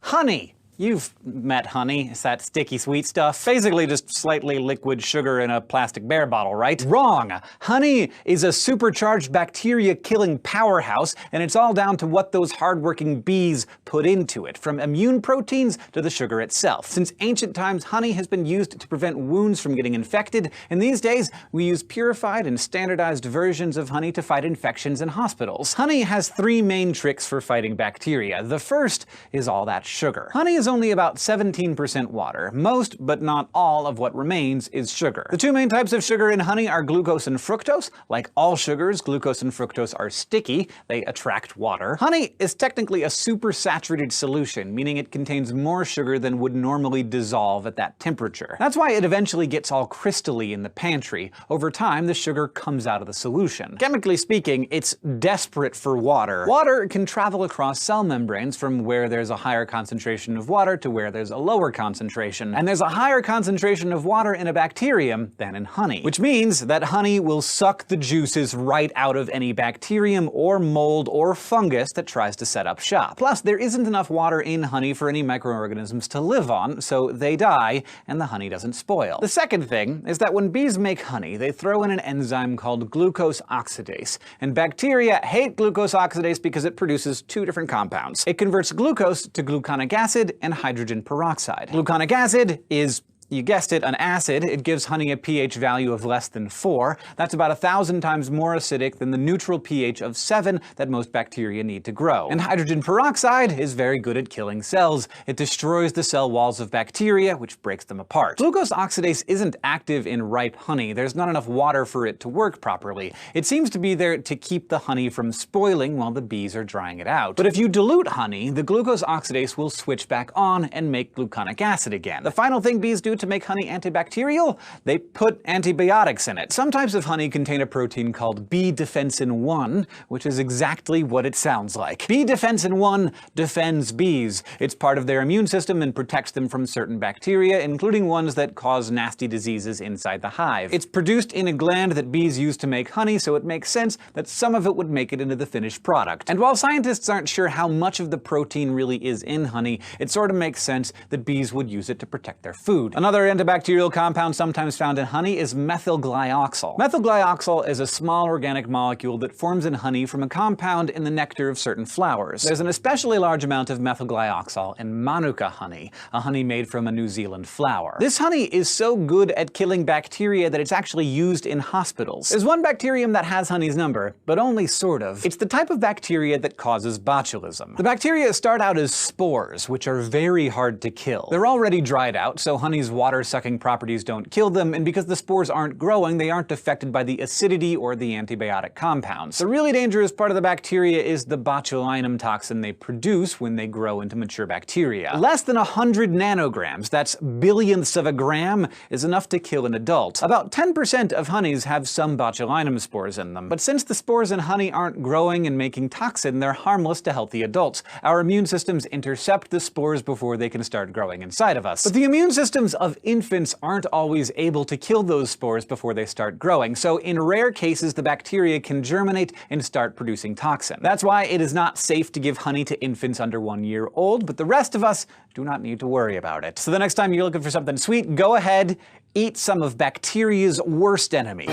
Honey. You've met honey. It's that sticky sweet stuff. Basically just slightly liquid sugar in a plastic bear bottle, right? Wrong! Honey is a supercharged bacteria-killing powerhouse, and it's all down to what those hardworking bees put into it, from immune proteins to the sugar itself. Since ancient times, honey has been used to prevent wounds from getting infected, and these days we use purified and standardized versions of honey to fight infections in hospitals. Honey has three main tricks for fighting bacteria. The first is all that sugar. Honey is only about 17% water. Most, but not all, of what remains is sugar. The two main types of sugar in honey are glucose and fructose. Like all sugars, glucose and fructose are sticky. They attract water. Honey is technically a supersaturated solution, meaning it contains more sugar than would normally dissolve at that temperature. That's why it eventually gets all crystally in the pantry. Over time, the sugar comes out of the solution. Chemically speaking, it's desperate for water. Water can travel across cell membranes from where there's a higher concentration of water to where there's a lower concentration. And there's a higher concentration of water in a bacterium than in honey. Which means that honey will suck the juices right out of any bacterium or mold or fungus that tries to set up shop. Plus, there isn't enough water in honey for any microorganisms to live on, so they die and the honey doesn't spoil. The second thing is that when bees make honey, they throw in an enzyme called glucose oxidase. And bacteria hate glucose oxidase because it produces two different compounds. It converts glucose to gluconic acid and hydrogen peroxide. Gluconic acid is, you guessed it, an acid. It gives honey a pH value of less than 4. That's about 1,000 times more acidic than the neutral pH of 7 that most bacteria need to grow. And hydrogen peroxide is very good at killing cells. It destroys the cell walls of bacteria, which breaks them apart. Glucose oxidase isn't active in ripe honey. There's not enough water for it to work properly. It seems to be there to keep the honey from spoiling while the bees are drying it out. But if you dilute honey, the glucose oxidase will switch back on and make gluconic acid again. The final thing bees do to make honey antibacterial? They put antibiotics in it. Some types of honey contain a protein called B defensin 1, which is exactly what it sounds like. B defensin 1 defends bees. It's part of their immune system and protects them from certain bacteria, including ones that cause nasty diseases inside the hive. It's produced in a gland that bees use to make honey, so it makes sense that some of it would make it into the finished product. And while scientists aren't sure how much of the protein really is in honey, it sort of makes sense that bees would use it to protect their food. Another antibacterial compound sometimes found in honey is methylglyoxal. Methylglyoxal is a small organic molecule that forms in honey from a compound in the nectar of certain flowers. There's an especially large amount of methylglyoxal in Manuka honey, a honey made from a New Zealand flower. This honey is so good at killing bacteria that it's actually used in hospitals. There's one bacterium that has honey's number, but only sort of. It's the type of bacteria that causes botulism. The bacteria start out as spores, which are very hard to kill. They're already dried out, so honey's water-sucking properties don't kill them, and because the spores aren't growing, they aren't affected by the acidity or the antibiotic compounds. The really dangerous part of the bacteria is the botulinum toxin they produce when they grow into mature bacteria. Less than 100 nanograms, that's billionths of a gram, is enough to kill an adult. About 10% of honeys have some botulinum spores in them, but since the spores in honey aren't growing and making toxin, they're harmless to healthy adults. Our immune systems intercept the spores before they can start growing inside of us. But the immune systems of infants aren't always able to kill those spores before they start growing, so in rare cases the bacteria can germinate and start producing toxin. That's why it is not safe to give honey to infants under 1 year old, but the rest of us do not need to worry about it. So the next time you're looking for something sweet, go ahead, eat some of bacteria's worst enemy.